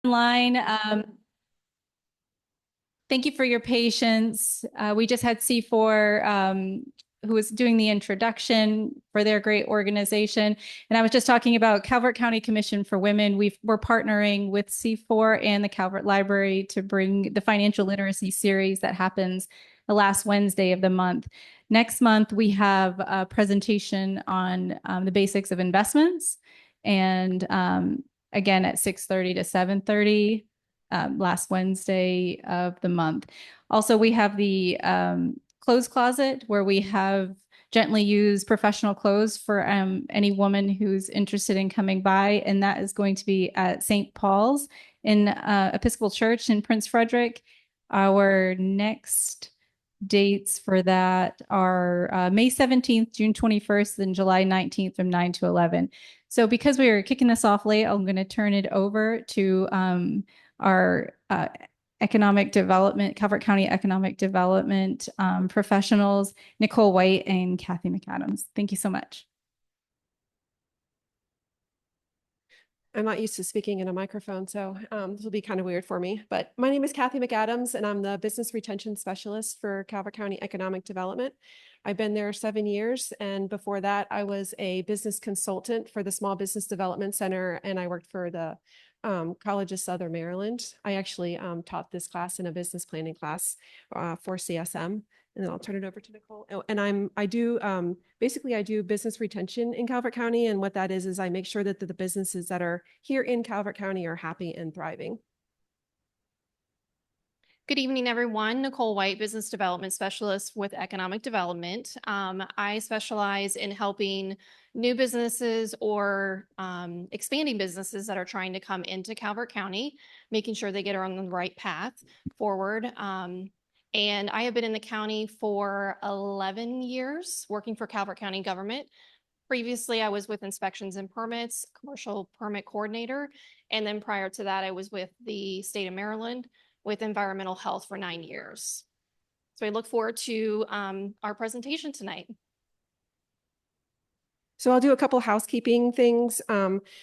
Online. Thank you for your patience. We just had C4, who was doing the introduction for their great organization. And I was just talking about Calvert County Commission for Women. We're partnering with C4 and the Calvert Library to bring the financial literacy series that happens the last Wednesday of the month. Next month, we have a presentation on the basics of investments. And again, at 6:30 to 7:30. Last Wednesday of the month. Also, we have the clothes closet where we have gently used professional clothes for any woman who's interested in coming by. And that is going to be at St. Paul's in Episcopal Church in Prince Frederick. Our next dates for that are May 17th, June 21st, and July 19th from 9 to 11. So because we are kicking this off late, I'm going to turn it over to our economic development, Calvert County economic development professionals, Nicole White and Kathy MacAdams. Thank you so much. I'm not used to speaking in a microphone, so this will be kind of weird for me. But my name is Kathy MacAdams, and I'm the Business Retention Specialist for Calvert County Economic Development. I've been there 7 years, and before that, I was a business consultant for the Small Business Development Center, and I worked for the College of Southern Maryland. I actually taught this class in a business planning class for CSM. And then I'll turn it over to Nicole. Oh, and I do business retention in Calvert County. And what that is I make sure that the businesses that are here in Calvert County are happy and thriving. Good evening, everyone. Nicole White, Business Development Specialist with Economic Development. I specialize in helping new businesses or expanding businesses that are trying to come into Calvert County, making sure they get on the right path forward. And I have been in the county for 11 years working for Calvert County government. Previously, I was with Inspections and Permits, Commercial Permit Coordinator. And then prior to that, I was with the state of Maryland with environmental health for 9 years. So I look forward to our presentation tonight. So I'll do a couple housekeeping things.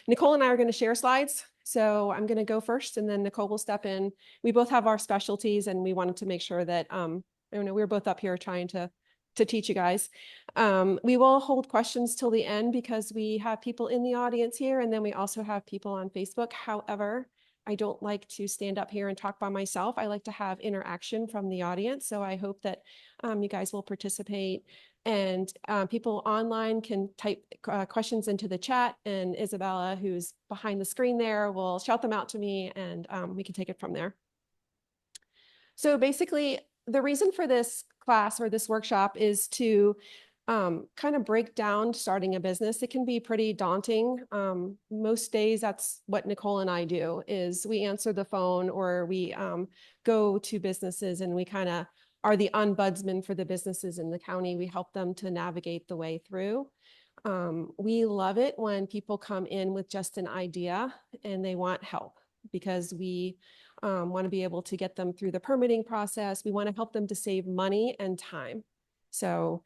Nicole and I are going to share slides. So I'm going to go first and then Nicole will step in. We both have our specialties and we wanted to make sure that, we were both up here trying to teach you guys. We will hold questions till the end because we have people in the audience here and then we also have people on Facebook. However, I don't like to stand up here and talk by myself. I like to have interaction from the audience. So I hope that you guys will participate and people online can type questions into the chat and Isabella, who's behind the screen there, will shout them out to me and we can take it from there. So basically, the reason for this class or this workshop is to kind of break down starting a business. It can be pretty daunting. Most days, that's what Nicole and I do, is we answer the phone or we go to businesses and we kind of are the ombudsman for the businesses in the county. We help them to navigate the way through. We love it when people come in with just an idea and they want help because we want to be able to get them through the permitting process. We want to help them to save money and time. So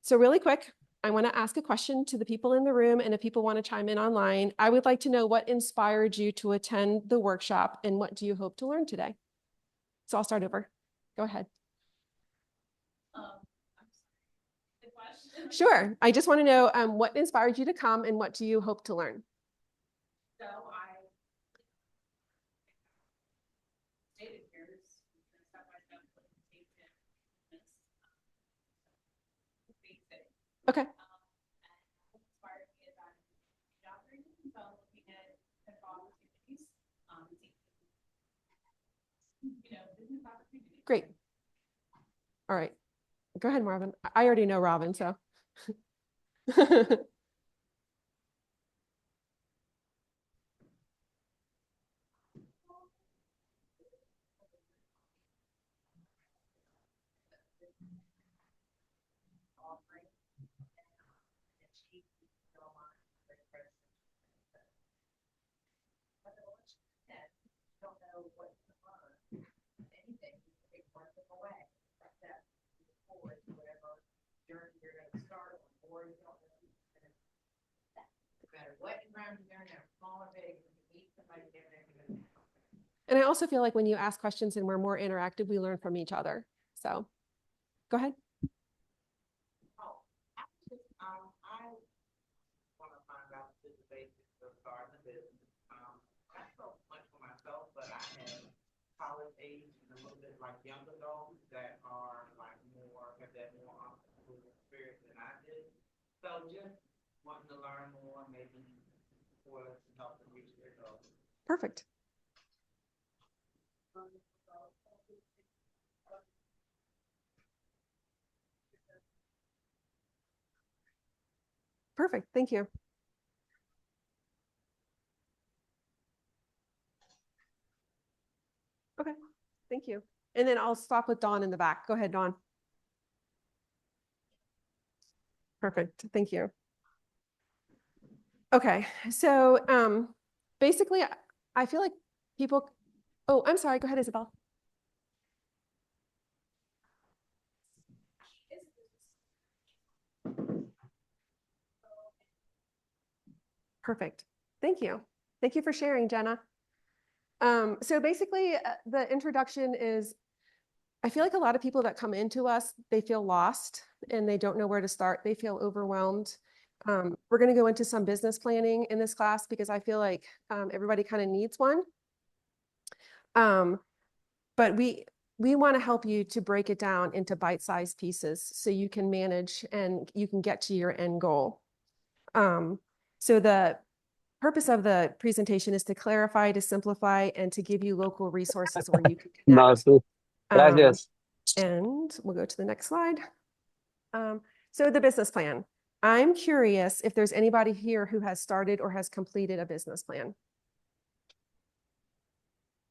really quick, I want to ask a question to the people in the room, and if people want to chime in online, I would like to know what inspired you to attend the workshop and what do you hope to learn today? So I'll start over. Go ahead. The question? Sure. I just want to know what inspired you to come and what do you hope to learn? So okay. Great. All right. Go ahead, Marvin. I already know Robin, so. What environment they're in, small or big, when you meet somebody different, And I also feel like when you ask questions and we're more interactive, we learn from each other. So go ahead. I want to find out the basics of starting a business. Not so much for myself, but I have college age and a little bit like young adults that are like more, have that more entrepreneurial spirit than I did. So just wanting to learn more, maybe for us to help them reach their goals. Perfect. Perfect. Thank you. Okay. Thank you. And then I'll stop with Dawn in the back. Go ahead, Dawn. Perfect. Thank you. Okay. So basically, I feel like people, oh, I'm sorry. Go ahead, Isabel. Perfect. Thank you. Thank you for sharing, Jenna. So basically, the introduction is, I feel like a lot of people that come into us, they feel lost and they don't know where to start. They feel overwhelmed. We're going to go into some business planning in this class because I feel like everybody kind of needs one. But we want to help you to break it down into bite-sized pieces so you can manage and you can get to your end goal. So the purpose of the presentation is to clarify, to simplify, and to give you local resources where you can connect. Gracias. And we'll go to the next slide. So the business plan. I'm curious if there's anybody here who has started or has completed a business plan.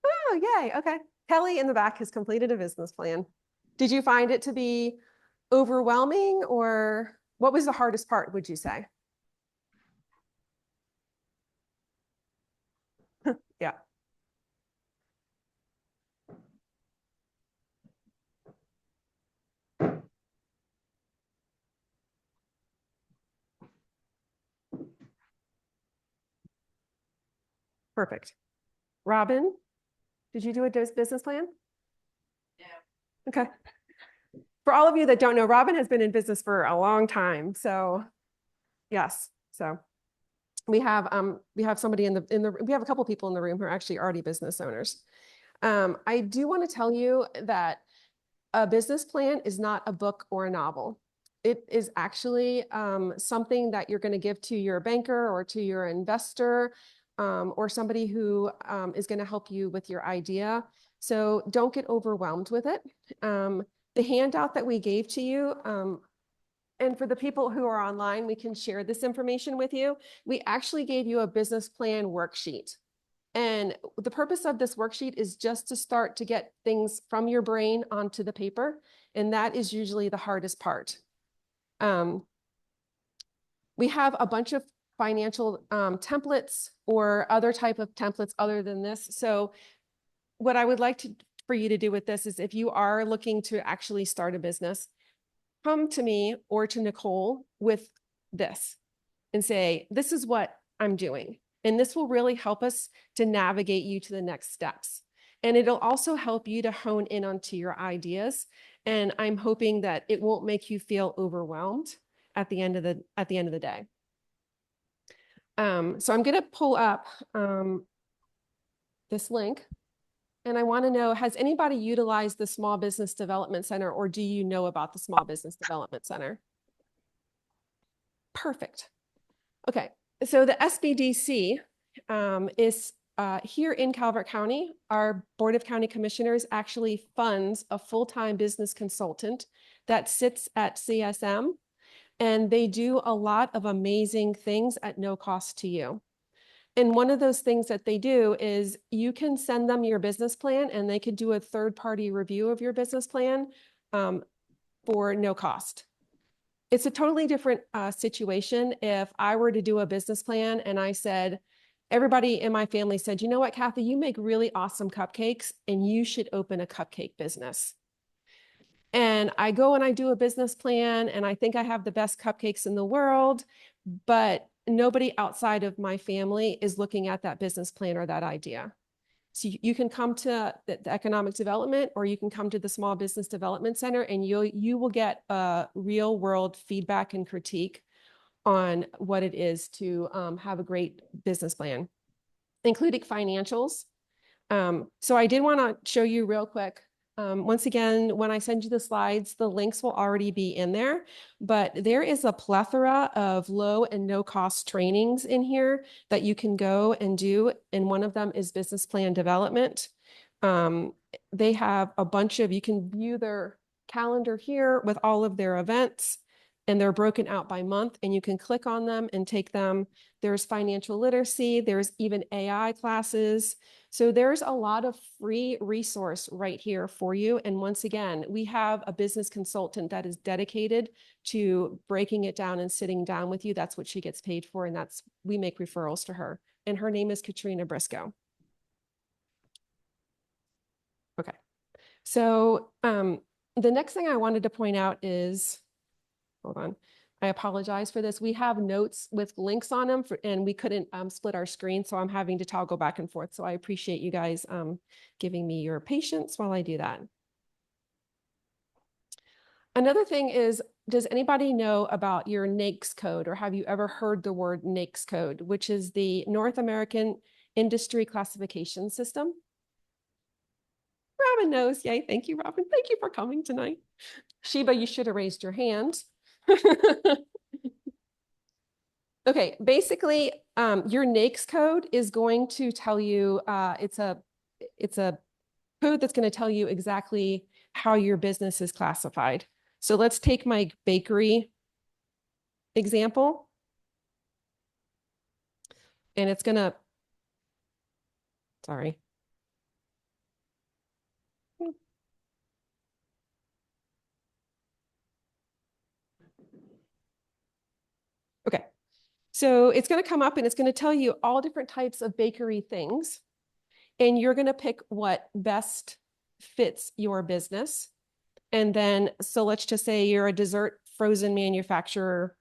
Oh, yay. Okay. Kelly in the back has completed a business plan. Did you find it to be overwhelming, or what was the hardest part, would you say? Yeah. Perfect. Robin, did you do a business plan? Yeah. Okay. For all of you that don't know, Robin has been in business for a long time. So yes. So we have somebody we have a couple people in the room who are actually already business owners. I do want to tell you that a business plan is not a book or a novel. It is actually something that you're going to give to your banker or to your investor or somebody who is going to help you with your idea. So don't get overwhelmed with it. The handout that we gave to you, and for the people who are online, we can share this information with you. We actually gave you a business plan worksheet. And the purpose of this worksheet is just to start to get things from your brain onto the paper. And that is usually the hardest part. We have a bunch of financial templates or other type of templates other than this. So what I would like for you to do with this is, if you are looking to actually start a business, come to me or to Nicole with this and say, this is what I'm doing. And this will really help us to navigate you to the next steps. And it'll also help you to hone in onto your ideas. And I'm hoping that it won't make you feel overwhelmed at the end of the day. So I'm going to pull up this link. And I want to know, has anybody utilized the Small Business Development Center, or do you know about the Small Business Development Center? Perfect. Okay, so the SBDC is here in Calvert County. Our Board of County Commissioners actually funds a full-time business consultant that sits at CSM, and they do a lot of amazing things at no cost to you. And one of those things that they do is you can send them your business plan and they could do a third-party review of your business plan for no cost. It's a totally different situation if I were to do a business plan and I said, everybody in my family said, you know what, Kathy, you make really awesome cupcakes and you should open a cupcake business. And I go and I do a business plan and I think I have the best cupcakes in the world, but nobody outside of my family is looking at that business plan or that idea. So you can come to the Economic Development, or you can come to the Small Business Development Center, and you will get a real world feedback and critique on what it is to have a great business plan, including financials. So I did want to show you real quick. Once again, when I send you the slides, the links will already be in there, but there is a plethora of low and no cost trainings in here that you can go and do. And one of them is business plan development. They have a bunch of, you can view their calendar here with all of their events, and they're broken out by month, and you can click on them and take them. There's financial literacy, there's even AI classes. So there's a lot of free resource right here for you. And once again, we have a business consultant that is dedicated to breaking it down and sitting down with you. That's what she gets paid for. And we make referrals to her. And her name is Katrina Briscoe. Okay. So the next thing I wanted to point out is, hold on. I apologize for this. We have notes with links on them and we couldn't split our screen. So I'm having to toggle back and forth. So I appreciate you guys giving me your patience while I do that. Another thing is, does anybody know about your NAICS code, or have you ever heard the word NAICS code, which is the North American Industry Classification System? Robin knows. Yay. Thank you, Robin. Thank you for coming tonight. Sheba, you should have raised your hand. Okay, basically, your NAICS code is going to tell you, it's a code that's going to tell you exactly how your business is classified. So let's take my bakery example. And it's going to, sorry. Okay. So it's going to come up and it's going to tell you all different types of bakery things. And you're going to pick what best fits your business. And then, so let's just say you're a dessert frozen manufacturer.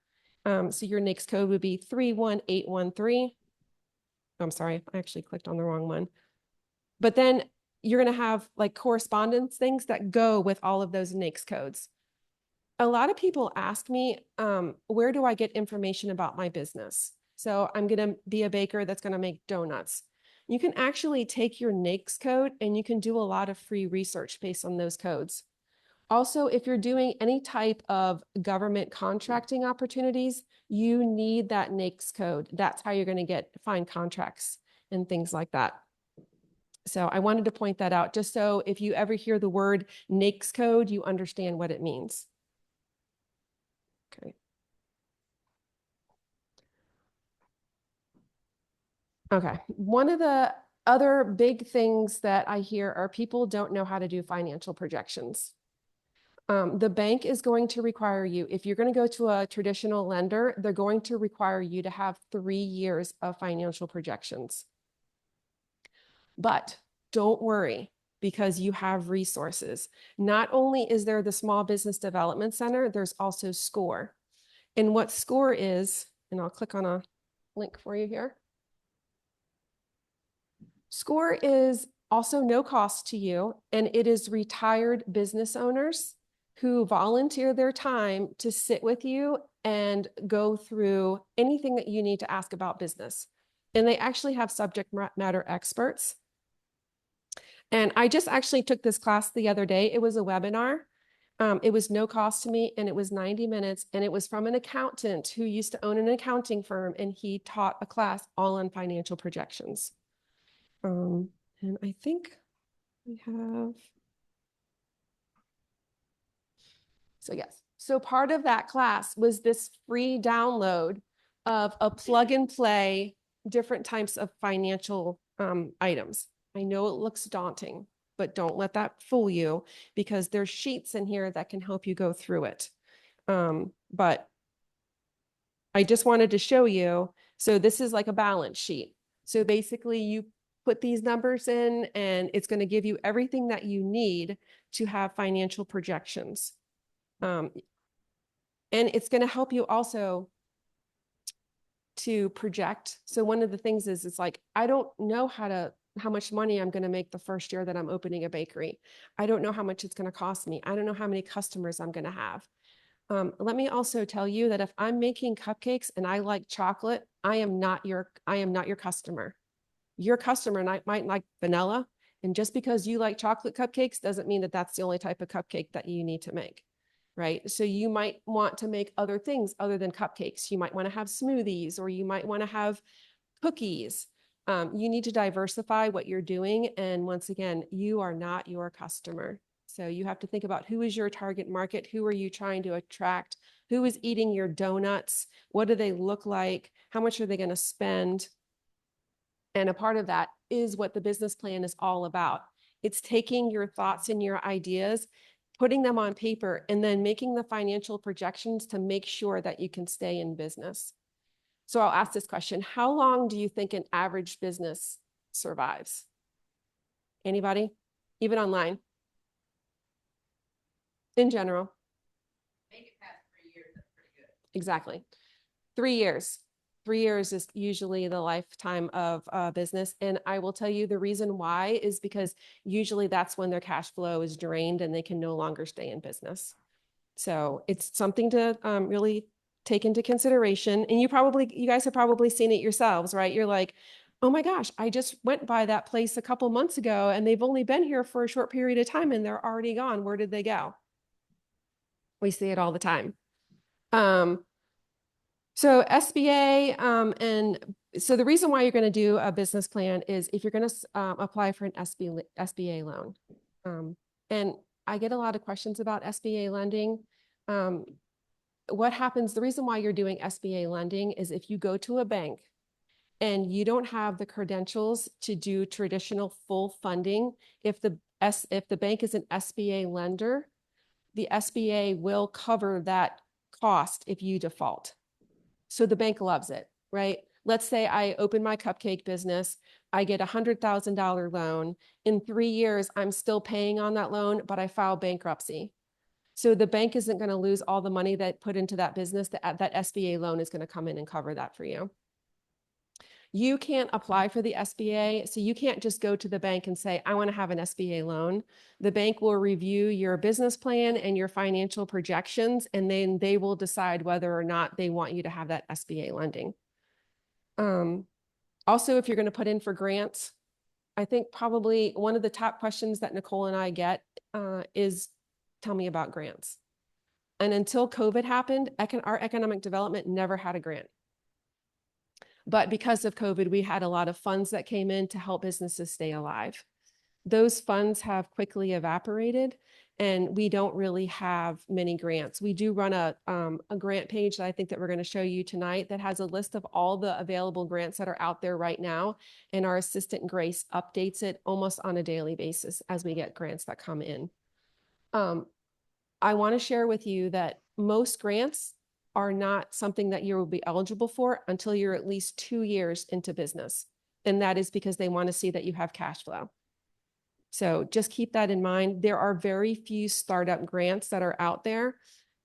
So your NAICS code would be 31813. I'm sorry, I actually clicked on the wrong one. But then you're going to have like correspondence things that go with all of those NAICS codes. A lot of people ask me, where do I get information about my business? So I'm going to be a baker that's going to make donuts. You can actually take your NAICS code and you can do a lot of free research based on those codes. Also, if you're doing any type of government contracting opportunities, you need that NAICS code. That's how you're going to find contracts and things like that. So I wanted to point that out just so if you ever hear the word NAICS code, you understand what it means. Okay. Okay. One of the other big things that I hear are people don't know how to do financial projections. The bank is going to require you, if you're going to go to a traditional lender, they're going to require you to have 3 years of financial projections. But don't worry, because you have resources. Not only is there the Small Business Development Center, there's also SCORE. And what SCORE is, and I'll click on a link for you here. SCORE is also no cost to you, and it is retired business owners who volunteer their time to sit with you and go through anything that you need to ask about business. And they actually have subject matter experts. And I just actually took this class the other day. It was a webinar. It was no cost to me, and it was 90 minutes, and it was from an accountant who used to own an accounting firm, and he taught a class all on financial projections. And I think we have, so yes. So part of that class was this free download of a plug and play different types of financial items. I know it looks daunting, but don't let that fool you, because there's sheets in here that can help you go through it. But I just wanted to show you. So this is like a balance sheet. So basically you put these numbers in and it's going to give you everything that you need to have financial projections. And it's going to help you also to project. So one of the things is, it's like, I don't know how to how much money I'm going to make the first year that I'm opening a bakery. I don't know how much it's going to cost me. I don't know how many customers I'm going to have. Let me also tell you that if I'm making cupcakes and I like chocolate, I am not your customer. Your customer might like vanilla. And just because you like chocolate cupcakes doesn't mean that that's the only type of cupcake that you need to make, right? So you might want to make other things other than cupcakes. You might want to have smoothies, or you might want to have cookies. You need to diversify what you're doing. And once again, you are not your customer. So you have to think about who is your target market? Who are you trying to attract? Who is eating your donuts? What do they look like? How much are they going to spend? And a part of that is what the business plan is all about. It's taking your thoughts and your ideas, putting them on paper, and then making the financial projections to make sure that you can stay in business. So I'll ask this question. How long do you think an average business survives? Anybody? Even online? In general? Make it past 3 years, that's pretty good. Exactly. 3 years. 3 years is usually the lifetime of a business. And I will tell you the reason why is because usually that's when their cash flow is drained and they can no longer stay in business. So it's something to really take into consideration. And you guys have probably seen it yourselves, right? You're like, oh my gosh, I just went by that place a couple months ago and they've only been here for a short period of time and they're already gone. Where did they go? We see it all the time. So SBA, and so the reason why you're going to do a business plan is if you're going to apply for an SBA loan. And I get a lot of questions about SBA lending. What happens, the reason why you're doing SBA lending is if you go to a bank and you don't have the credentials to do traditional full funding, if the bank is an SBA lender, the SBA will cover that cost if you default. So the bank loves it, right? Let's say I open my cupcake business, I get $100,000 loan. In 3 years, I'm still paying on that loan, but I file bankruptcy. So the bank isn't going to lose all the money that put into that business. That SBA loan is going to come in and cover that for you. You can't apply for the SBA, so you can't just go to the bank and say, I want to have an SBA loan. The bank will review your business plan and your financial projections, and then they will decide whether or not they want you to have that SBA lending. Also, if you're going to put in for grants, I think probably one of the top questions that Nicole and I get is, tell me about grants. And until COVID happened, our economic development never had a grant. But because of COVID, we had a lot of funds that came in to help businesses stay alive. Those funds have quickly evaporated and we don't really have many grants. We do run a grant page that I think that we're going to show you tonight that has a list of all the available grants that are out there right now. And our assistant Grace updates it almost on a daily basis as we get grants that come in. I want to share with you that most grants are not something that you will be eligible for until you're at least 2 years into business. And that is because they want to see that you have cash flow. So just keep that in mind. There are very few startup grants that are out there.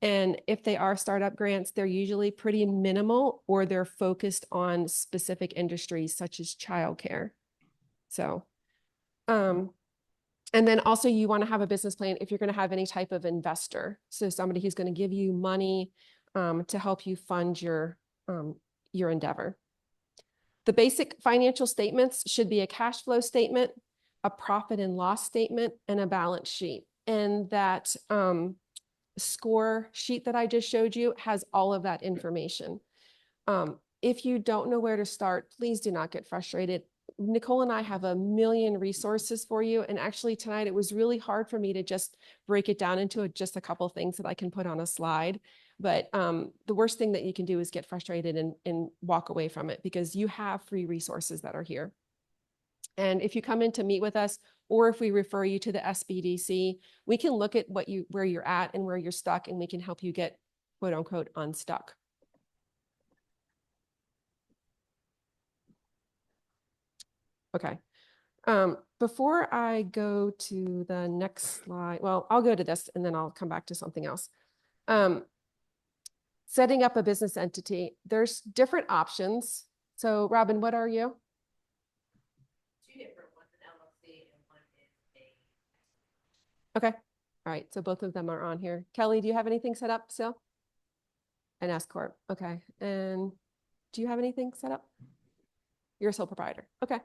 And if they are startup grants, they're usually pretty minimal or they're focused on specific industries such as childcare. So, and then also you want to have a business plan if you're going to have any type of investor. So somebody who's going to give you money to help you fund your endeavor. The basic financial statements should be a cash flow statement, a profit and loss statement, and a balance sheet. And that score sheet that I just showed you has all of that information. If you don't know where to start, please do not get frustrated. Nicole and I have a million resources for you. And actually tonight, it was really hard for me to just break it down into just a couple things that I can put on a slide. But the worst thing that you can do is get frustrated and walk away from it because you have free resources that are here. And if you come in to meet with us, or if we refer you to the SBDC, we can look at where you're at and where you're stuck, and we can help you get quote unquote unstuck. Okay. Before I go to the next slide, well, I'll go to this and then I'll come back to something else. Setting up a business entity, there's different options. So Robin, what are you? 2 different ones. Okay. All right. So both of them are on here. Kelly, do you have anything set up still? An S corp. Okay. And do you have anything set up? You're a sole proprietor. Okay.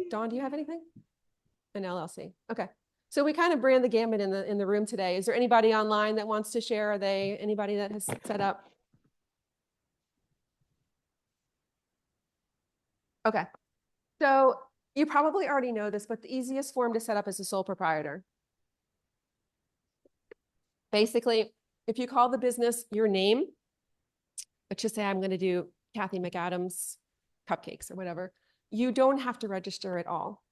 Dawn, do you have anything? An LLC. Okay. So we kind of ran the gamut in the room today. Is there anybody online that wants to share? Are they anybody that has set up? Okay. So you probably already know this, but the easiest form to set up is a sole proprietor. Basically, if you call the business your name, let's just say I'm going to do Kathy MacAdams cupcakes or whatever, you don't have to register at all.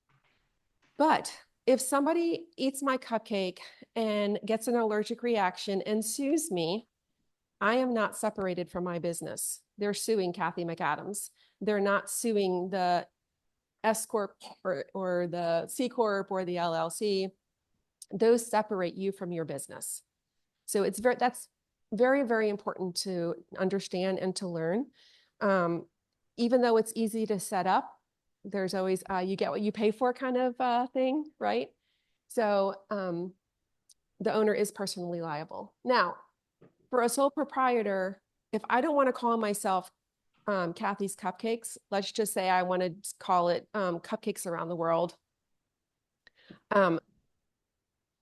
But if somebody eats my cupcake and gets an allergic reaction and sues me, I am not separated from my business. They're suing Kathy MacAdams. They're not suing the S Corp or the C Corp or the LLC. Those separate you from your business. So that's very, very important to understand and to learn. Even though it's easy to set up, there's always you get what you pay for kind of thing, right? So the owner is personally liable. Now, for a sole proprietor, if I don't want to call myself Kathy's Cupcakes, let's just say I want to call it Cupcakes Around the World.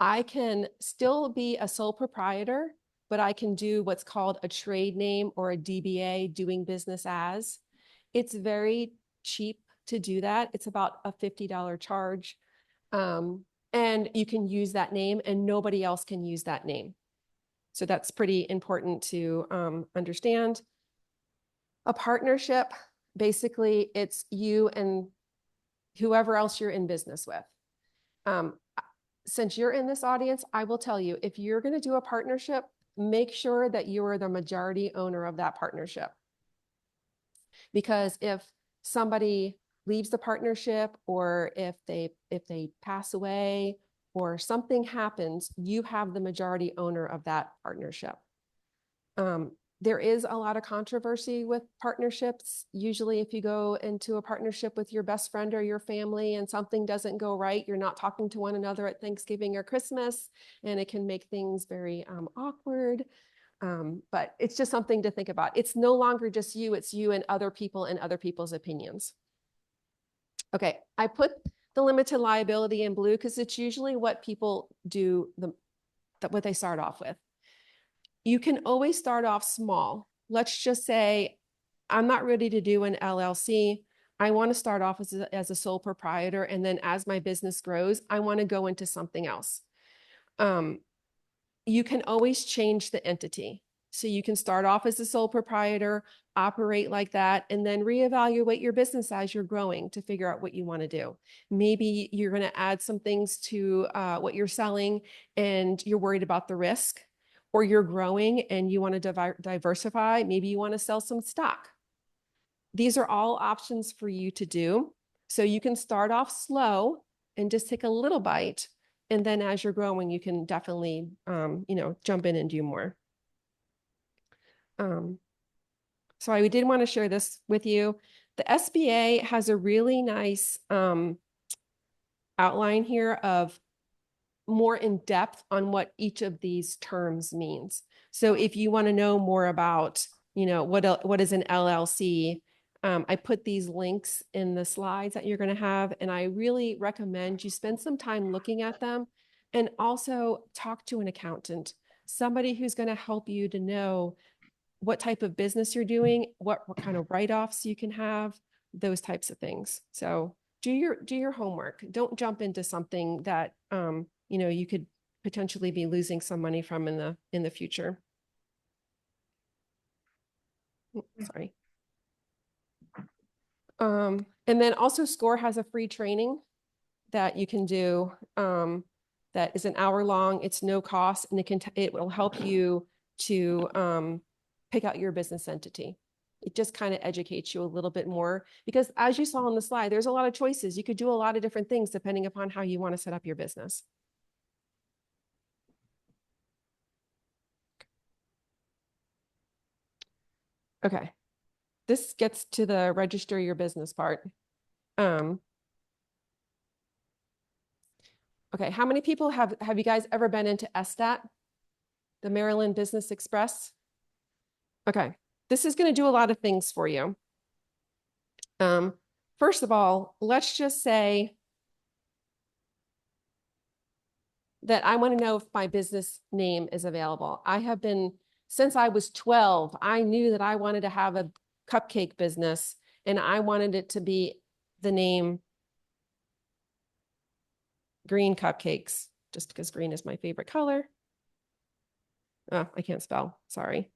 I can still be a sole proprietor, but I can do what's called a trade name or a DBA, doing business as. It's very cheap to do that. It's about a $50 charge. And you can use that name and nobody else can use that name. So that's pretty important to understand. A partnership, basically it's you and whoever else you're in business with. Since you're in this audience, I will tell you, if you're going to do a partnership, make sure that you are the majority owner of that partnership. Because if somebody leaves the partnership or if they pass away or something happens, you have the majority owner of that partnership. There is a lot of controversy with partnerships. Usually if you go into a partnership with your best friend or your family and something doesn't go right, you're not talking to one another at Thanksgiving or Christmas, and it can make things very awkward. But it's just something to think about. It's no longer just you, it's you and other people and other people's opinions. Okay, I put the limited liability in blue because it's usually what people do, what they start off with. You can always start off small. Let's just say, I'm not ready to do an LLC. I want to start off as a sole proprietor. And then as my business grows, I want to go into something else. You can always change the entity. So you can start off as a sole proprietor, operate like that, and then reevaluate your business as you're growing to figure out what you want to do. Maybe you're going to add some things to what you're selling and you're worried about the risk, or you're growing and you want to diversify. Maybe you want to sell some stock. These are all options for you to do. So you can start off slow and just take a little bite. And then as you're growing, you can definitely, jump in and do more. So I did want to share this with you. The SBA has a really nice outline here of more in depth on what each of these terms means. So if you want to know more about, what is an LLC, I put these links in the slides that you're going to have, and I really recommend you spend some time looking at them and also talk to an accountant, somebody who's going to help you to know what type of business you're doing, what kind of write-offs you can have, those types of things. So do your homework. Don't jump into something that you could potentially be losing some money from in the future. Sorry. And then also SCORE has a free training that you can do that is an hour long. It's no cost, and it will help you to pick out your business entity. It just kind of educates you a little bit more, because as you saw on the slide, there's a lot of choices. You could do a lot of different things depending upon how you want to set up your business. Okay, this gets to the register your business part. Okay, how many people have you guys ever been into SDAT, the Maryland Business Express? Okay, this is going to do a lot of things for you. First of all, let's just say that I want to know if my business name is available. I have been, since I was 12, I knew that I wanted to have a cupcake business, and I wanted it to be the name Green Cupcakes, just because green is my favorite color. Oh, I can't spell, sorry.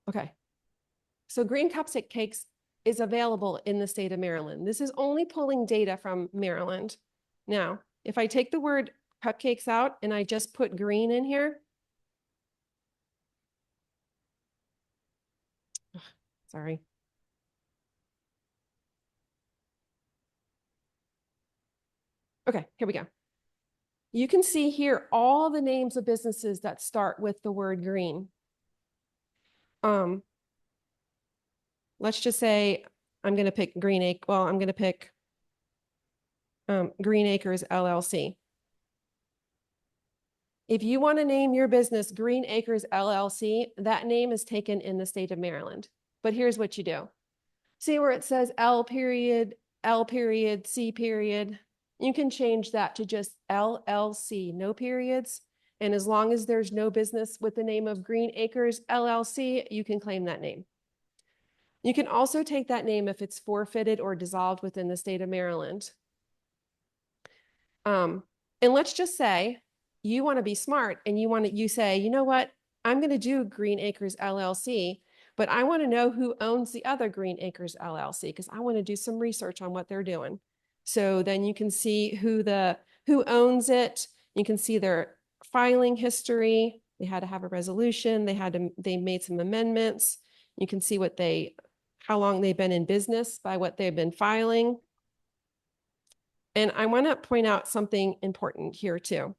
Okay, so Green Cupcakes is available in the state of Maryland. This is only pulling data from Maryland. Now, if I take the word cupcakes out and I just put green in here, sorry. Okay, here we go. You can see here all the names of businesses that start with the word green. Let's just say I'm going to pick Green Acre. Well, I'm going to pick Green Acres LLC. If you want to name your business Green Acres LLC, that name is taken in the state of Maryland. But here's what you do. See where it says L period, C period? You can change that to just LLC, no periods. And as long as there's no business with the name of Green Acres LLC, you can claim that name. You can also take that name if it's forfeited or dissolved within the state of Maryland. And let's just say you want to be smart and you say, you know what, I'm going to do Green Acres LLC, but I want to know who owns the other Green Acres LLC because I want to do some research on what they're doing. So then you can see who owns it. You can see their filing history. They had to have a resolution. They made some amendments. You can see how long they've been in business by what they've been filing. And I want to point out something important here too.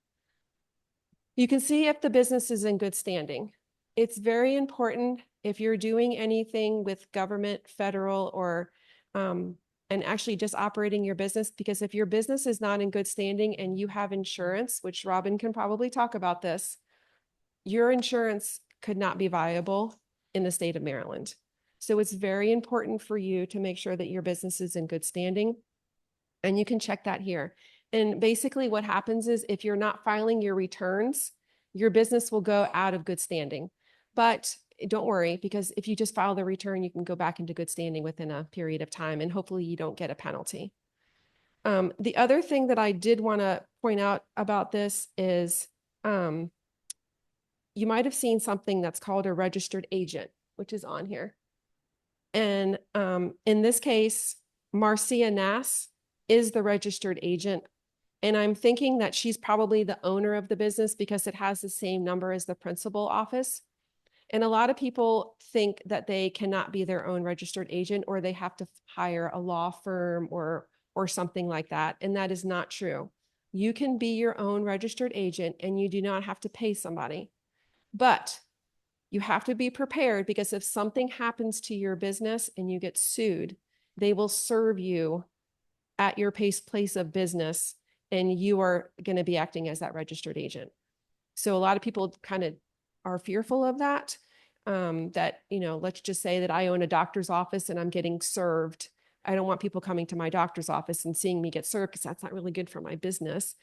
You can see if the business is in good standing. It's very important if you're doing anything with government, federal, or and actually just operating your business, because if your business is not in good standing and you have insurance, which Robin can probably talk about this, your insurance could not be viable in the state of Maryland. So it's very important for you to make sure that your business is in good standing. And you can check that here. And basically what happens is if you're not filing your returns, your business will go out of good standing. But don't worry, because if you just file the return, you can go back into good standing within a period of time, and hopefully you don't get a penalty. The other thing that I did want to point out about this is you might have seen something that's called a registered agent, which is on here. And in this case, Marcia Nass is the registered agent. And I'm thinking that she's probably the owner of the business because it has the same number as the principal office. And a lot of people think that they cannot be their own registered agent, or they have to hire a law firm or something like that. And that is not true. You can be your own registered agent and you do not have to pay somebody. But you have to be prepared, because if something happens to your business and you get sued, they will serve you at your place of business, and you are going to be acting as that registered agent. So a lot of people kind of are fearful of that, let's just say that I own a doctor's office and I'm getting served. I don't want people coming to my doctor's office and seeing me get served, because that's not really good for my business.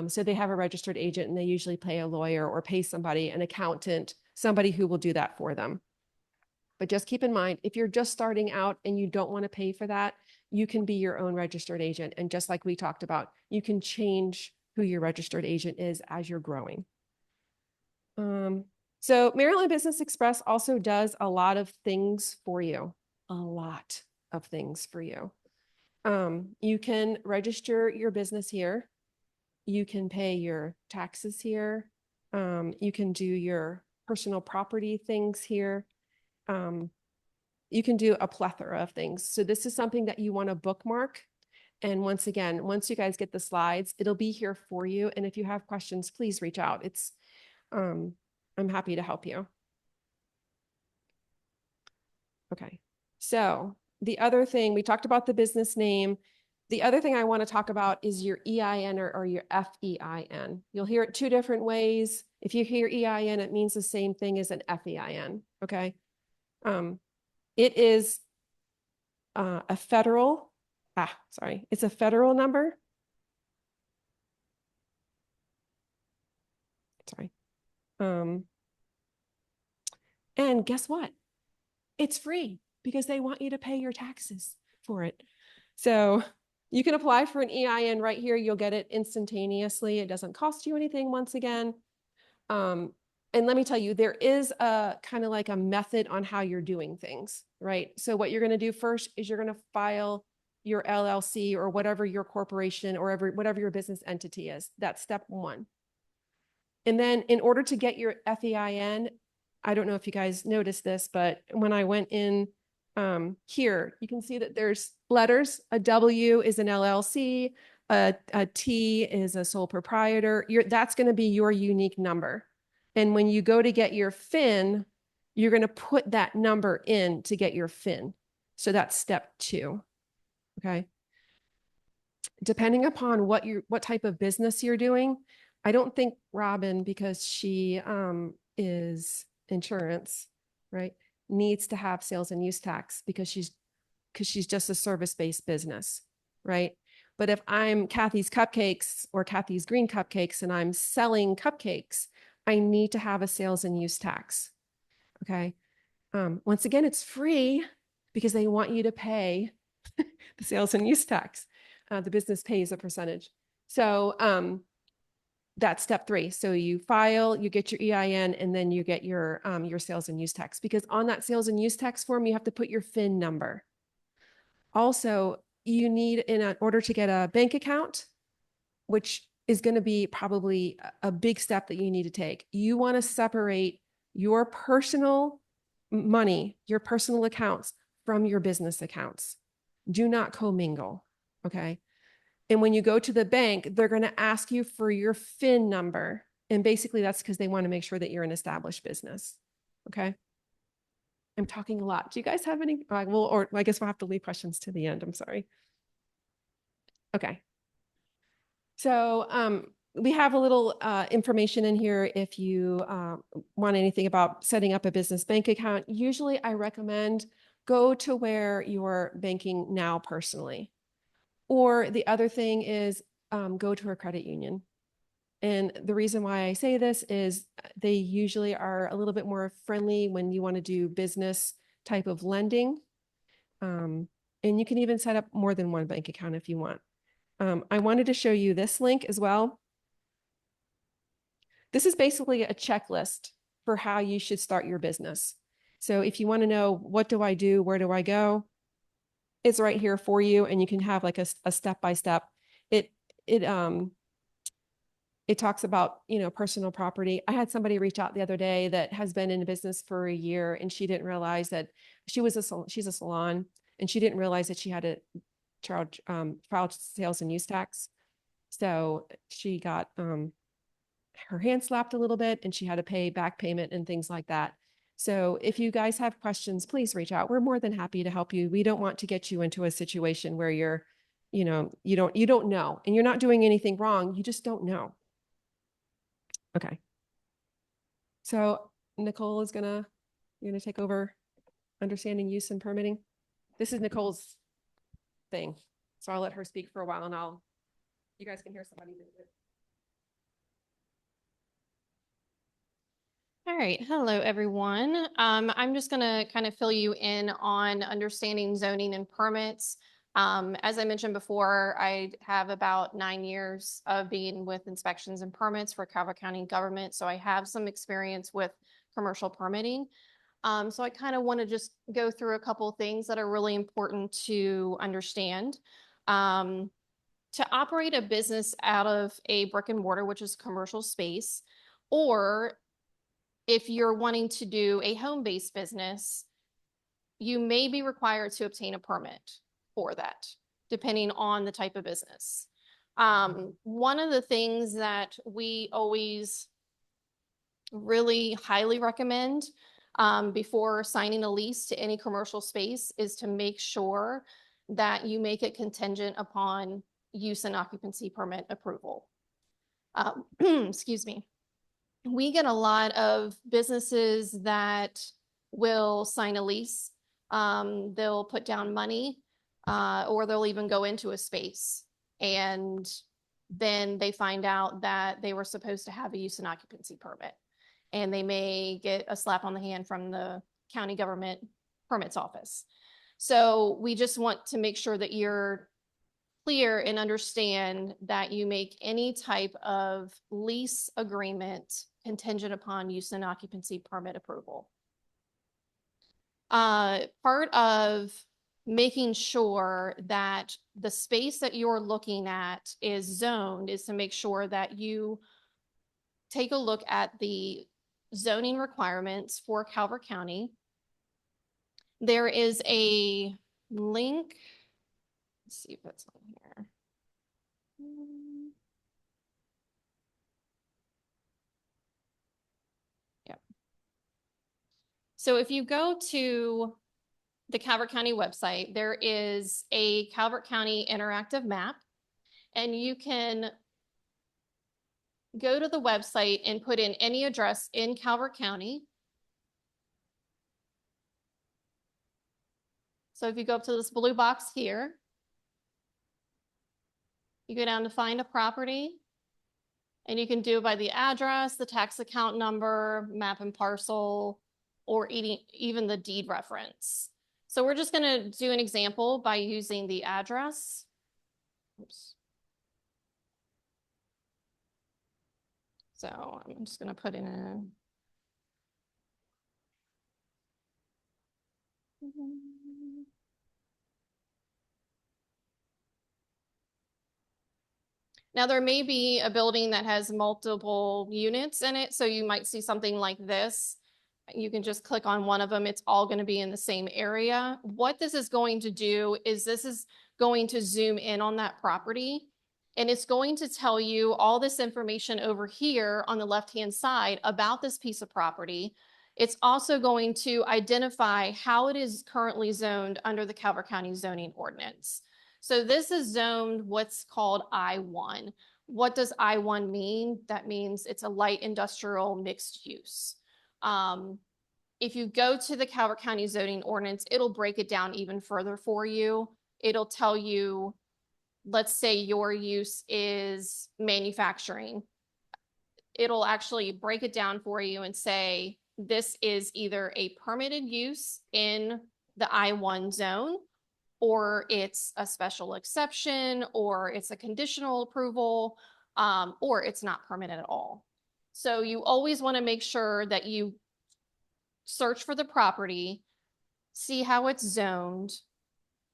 So they have a registered agent, and they usually pay a lawyer or pay somebody, an accountant, somebody who will do that for them. But just keep in mind, if you're just starting out and you don't want to pay for that, you can be your own registered agent. And just like we talked about, you can change who your registered agent is as you're growing. So Maryland Business Express also does a lot of things for you, a lot of things for you. You can register your business here. You can pay your taxes here. You can do your personal property things here. You can do a plethora of things. So this is something that you want to bookmark And once again, once you guys get the slides, it'll be here for you. And if you have questions, please reach out. I'm happy to help you. Okay. So the other thing, we talked about the business name. The other thing I want to talk about is your EIN or your FEIN. You'll hear it two different ways. If you hear EIN, it means the same thing as an FEIN. Okay. It is a federal, it's a federal number. Sorry. And guess what? It's free because they want you to pay your taxes for it. So you can apply for an EIN right here. You'll get it instantaneously. It doesn't cost you anything once again. And let me tell you, there is a kind of like a method on how you're doing things, right? So what you're going to do first is you're going to file your LLC or whatever your corporation or whatever your business entity is. That's step one. And then in order to get your FEIN, I don't know if you guys noticed this, but when I went in here, you can see that there's letters. A W is an LLC, a T is a sole proprietor. That's going to be your unique number. And when you go to get your FIN, you're going to put that number in to get your FIN. So that's step 2. Okay. Depending upon what type of business you're doing, I don't think Robin, because she is insurance, right, needs to have sales and use tax because she's just a service-based business, right? But if I'm Kathy's Cupcakes or Kathy's Green Cupcakes and I'm selling cupcakes, I need to have a sales and use tax. Okay. Once again, it's free because they want you to pay the sales and use tax. The business pays a percentage. So that's step 3. So you file, you get your EIN, and then you get your sales and use tax, because on that sales and use tax form, you have to put your FIN number. Also, you need, in order to get a bank account, which is going to be probably a big step that you need to take. You want to separate your personal money, your personal accounts from your business accounts. Do not commingle. Okay. And when you go to the bank, they're going to ask you for your FIN number. And basically that's because they want to make sure that you're an established business. Okay. I'm talking a lot. Do you guys have any? Or I guess we'll have to leave questions to the end. I'm sorry. Okay. So we have a little information in here if you want anything about setting up a business bank account. Usually I recommend go to where you're banking now personally. Or the other thing is go to a credit union. And the reason why I say this is they usually are a little bit more friendly when you want to do business type of lending. And you can even set up more than one bank account if you want. I wanted to show you this link as well. This is basically a checklist for how you should start your business. So if you want to know, what do I do? Where do I go? It's right here for you. And you can have like a step-by-step. It talks about, personal property. I had somebody reach out the other day that has been in business for a year, and she didn't realize that she's a salon, and she didn't realize that she had to file sales and use tax. So she got her hand slapped a little bit, and she had to pay back payment and things like that. So if you guys have questions, please reach out. We're more than happy to help you. We don't want to get you into a situation where you're, you don't know, and you're not doing anything wrong. You just don't know. Okay. So Nicole is you're gonna take over understanding use and permitting. This is Nicole's thing. So I'll let her speak for a while, and you guys can hear somebody. All right. Hello, everyone. I'm just going to kind of fill you in on understanding zoning and permits. As I mentioned before, I have about 9 years of being with inspections and permits for Calvert County government. So I have some experience with commercial permitting. So I kind of want to just go through a couple of things that are really important to understand. To operate a business out of a brick and mortar, which is commercial space, or if you're wanting to do a home-based business, you may be required to obtain a permit for that, depending on the type of business. One of the things that we always really highly recommend before signing a lease to any commercial space is to make sure that you make it contingent upon use and occupancy permit approval. Excuse me. We get a lot of businesses that will sign a lease. They'll put down money or they'll even go into a space, and then they find out that they were supposed to have a use and occupancy permit, and they may get a slap on the hand from the county government permits office. So we just want to make sure that you're clear and understand that you make any type of lease agreement contingent upon use and occupancy permit approval. Part of making sure that the space that you're looking at is zoned is to make sure that you take a look at the zoning requirements for Calvert County. There is a link. Let's see if that's on here. Yep. So if you go to the Calvert County website, there is a Calvert County interactive map, and you can go to the website and put in any address in Calvert County. So if you go up to this blue box here, you go down to find a property, and you can do it by the address, the tax account number, map and parcel, or even the deed reference. So we're just going to do an example by using the address. Oops. So I'm just going to put in a Now there may be a building that has multiple units in it, so you might see something like this. You can just click on one of them. It's all going to be in the same area. What this is going to do is this is going to zoom in on that property, and it's going to tell you all this information over here on the left-hand side about this piece of property. It's also going to identify how it is currently zoned under the Calvert County zoning ordinance. So this is zoned what's called I-1. What does I-1 mean? That means it's a light industrial mixed use. If you go to the Calvert County zoning ordinance, it'll break it down even further for you. It'll tell you, let's say your use is manufacturing. It'll actually break it down for you and say, this is either a permitted use in the I-1 zone, or it's a special exception, or it's a conditional approval, or it's not permitted at all. So you always want to make sure that you search for the property, see how it's zoned,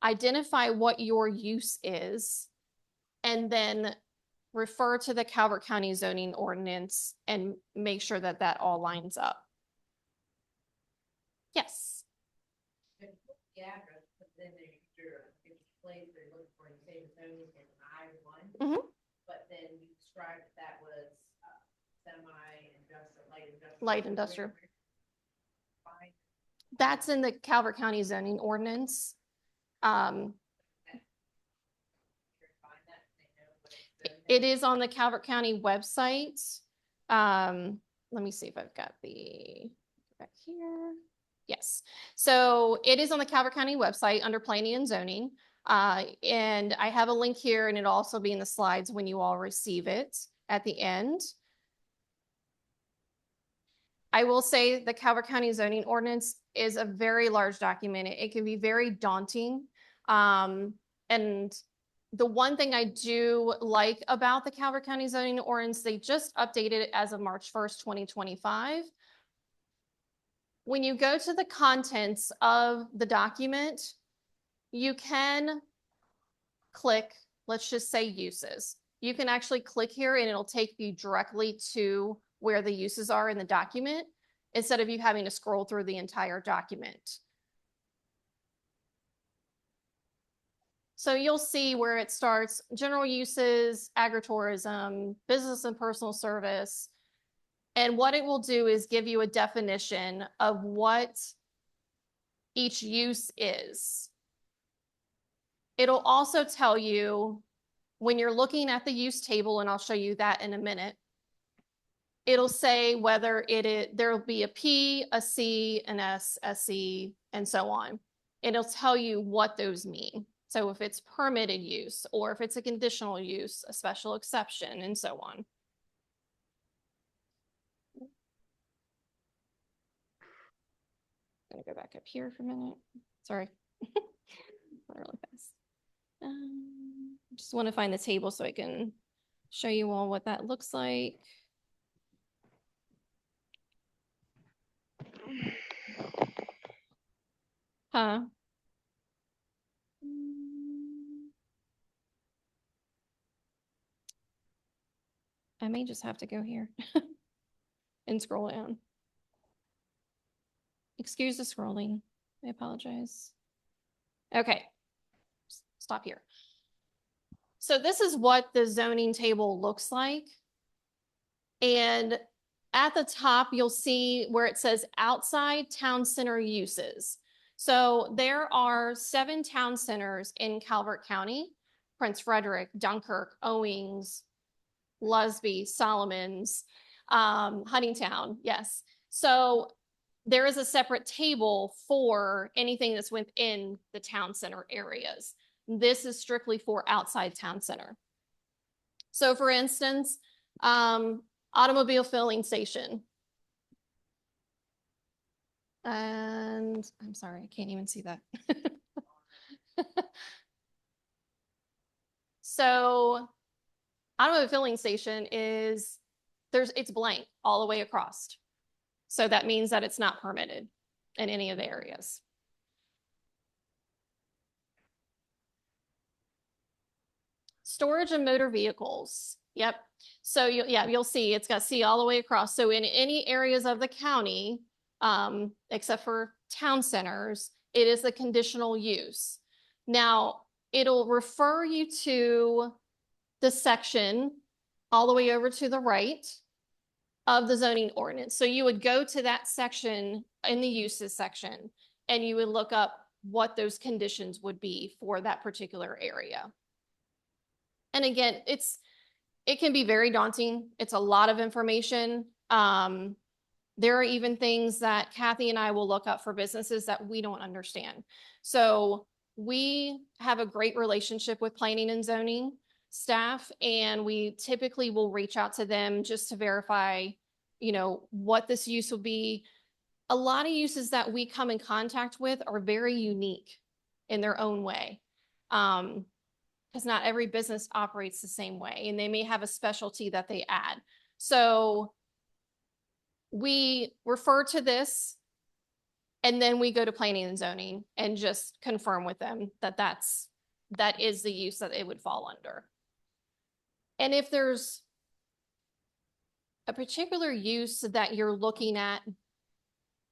identify what your use is, and then refer to the Calvert County zoning ordinance and make sure that that all lines up. Yes. The address, but then there's your place they're looking for, you say the zoning is I-1, but then you described that was semi-industrial, light industrial. Light industrial. That's in the Calvert County zoning ordinance. It is on the Calvert County website. Let me see if I've got the back here. Yes. So it is on the Calvert County website under planning and zoning. And I have a link here, and it'll also be in the slides when you all receive it at the end. I will say the Calvert County zoning ordinance is a very large document. It can be very daunting. And the one thing I do like about the Calvert County zoning ordinance, they just updated it as of March 1st, 2025. When you go to the contents of the document, you can click, let's just say uses. You can actually click here and it'll take you directly to where the uses are in the document instead of you having to scroll through the entire document. So you'll see where it starts, general uses, agritourism, business and personal service. And what it will do is give you a definition of what each use is. It'll also tell you when you're looking at the use table, and I'll show you that in a minute, it'll say whether there'll be a P, a C, an S, SE, and so on. It'll tell you what those mean. So if it's permitted use, or if it's a conditional use, a special exception, and so on. I'm gonna go back up here for a minute. Sorry. Really fast. Just want to find the table so I can show you all what that looks like. Huh? I may just have to go here and scroll down. Excuse the scrolling. I apologize. Okay, stop here. So this is what the zoning table looks like. And at the top, you'll see where it says outside town center uses. So there are 7 town centers in Calvert County: Prince Frederick, Dunkirk, Owings, Lusby, Solomons, Huntingtown. Yes. So there is a separate table for anything that's within the town center areas. This is strictly for outside town center. So for instance, automobile filling station. And I'm sorry, I can't even see that. So automobile filling station is, it's blank all the way across. So that means that it's not permitted in any of the areas. Storage of motor vehicles. Yep. So you'll see it's got C all the way across. So in any areas of the county, except for town centers, it is a conditional use. Now, it'll refer you to the section all the way over to the right of the zoning ordinance. So you would go to that section in the uses section, and you would look up what those conditions would be for that particular area. And again, it can be very daunting. It's a lot of information. There are even things that Kathy and I will look up for businesses that we don't understand. So we have a great relationship with planning and zoning staff, and we typically will reach out to them just to verify, what this use will be. A lot of uses that we come in contact with are very unique in their own way. Because not every business operates the same way, and they may have a specialty that they add. So we refer to this, and then we go to planning and zoning and just confirm with them that that is the use that it would fall under. And if there's a particular use that you're looking at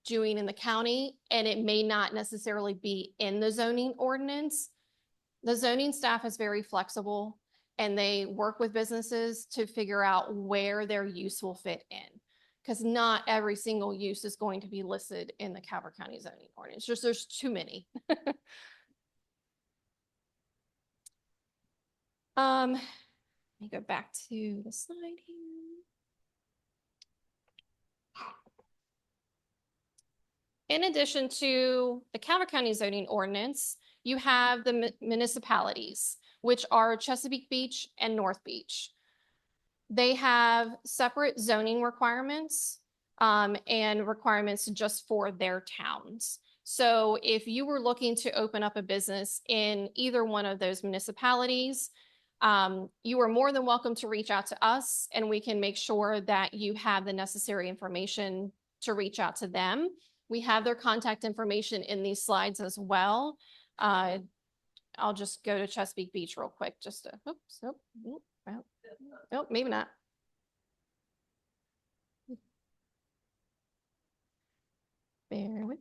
doing in the county, and it may not necessarily be in the zoning ordinance, the zoning staff is very flexible, and they work with businesses to figure out where their use will fit in, because not every single use is going to be listed in the Calvert County zoning ordinance. Just there's too many. Let me go back to the slide here. In addition to the Calvert County zoning ordinance, you have the municipalities, which are Chesapeake Beach and North Beach. They have separate zoning requirements and requirements just for their towns. So if you were looking to open up a business in either one of those municipalities, you are more than welcome to reach out to us, and we can make sure that you have the necessary information to reach out to them. We have their contact information in these slides as well. I'll just go to Chesapeake Beach real quick, just to, oops, nope, nope, maybe not. Bear with.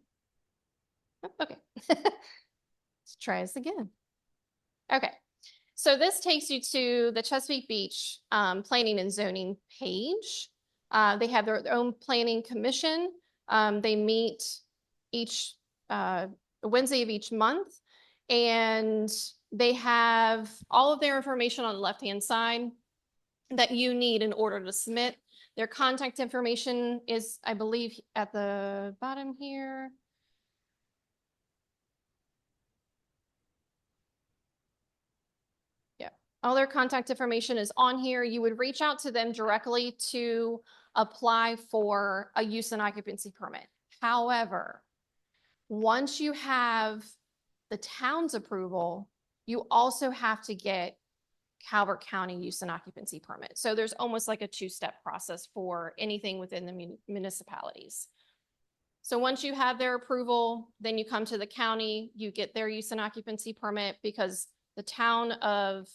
Oh, okay. Let's try this again. Okay, so this takes you to the Chesapeake Beach Planning and Zoning page. They have their own planning commission. They meet each Wednesday of each month, and they have all of their information on the left-hand side that you need in order to submit. Their contact information is, I believe, at the bottom here. Yeah, all their contact information is on here. You would reach out to them directly to apply for a use and occupancy permit. However, once you have the town's approval, you also have to get Calvert County use and occupancy permit. So there's almost like a two-step process for anything within the municipalities. So once you have their approval, then you come to the county, you get their use and occupancy permit, because the town of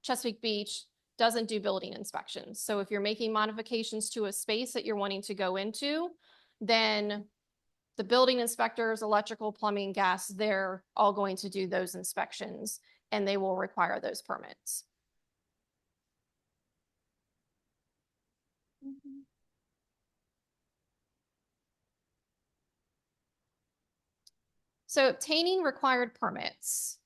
Chesapeake Beach doesn't do building inspections. So if you're making modifications to a space that you're wanting to go into, then the building inspectors, electrical, plumbing, gas, they're all going to do those inspections, and they will require those permits. So obtaining required permits.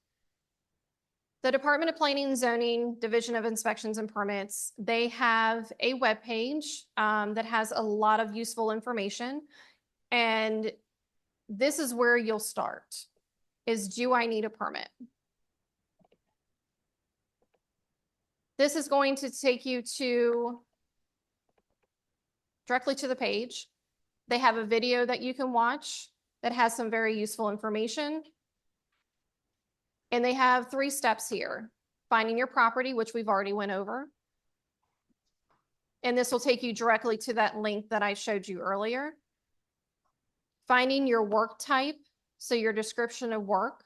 The Department of Planning and Zoning, Division of Inspections and Permits, they have a webpage that has a lot of useful information. And this is where you'll start, is do I need a permit? This is going to take you directly to the page. They have a video that you can watch that has some very useful information. And they have 3 steps here: finding your property, which we've already went over. And this will take you directly to that link that I showed you earlier. Finding your work type, so your description of work.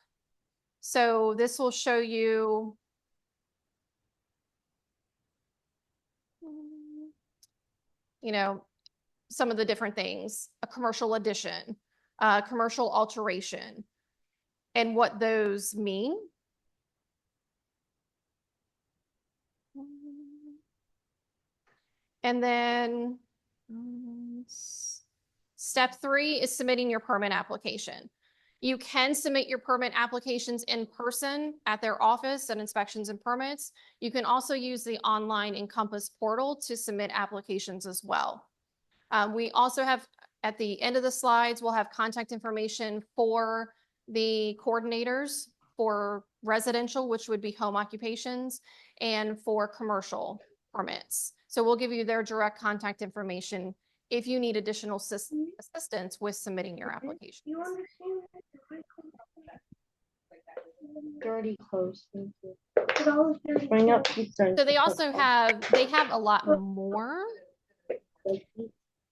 So this will show you some of the different things: a commercial addition, commercial alteration, and what those mean. And then step 3 is submitting your permit application. You can submit your permit applications in person at their office at Inspections and Permits. You can also use the online Encompass portal to submit applications as well. We also have, at the end of the slides, we'll have contact information for the coordinators for residential, which would be home occupations, and for commercial permits. So we'll give you their direct contact information if you need additional assistance with submitting your application. You understand dirty clothes. Bring up pizza. So they also have a lot more.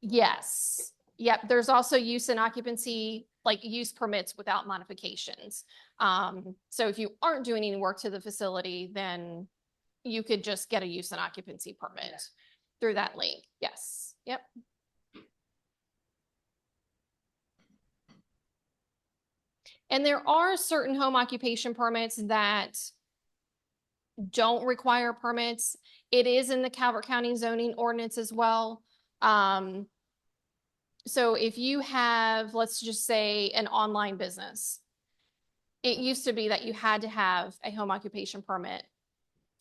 Yes. Yep. There's also use and occupancy, like use permits without modifications. So if you aren't doing any work to the facility, then you could just get a use and occupancy permit through that link. Yes. Yep. And there are certain home occupation permits that don't require permits. It is in the Calvert County zoning ordinance as well. So if you have, let's just say, an online business, it used to be that you had to have a home occupation permit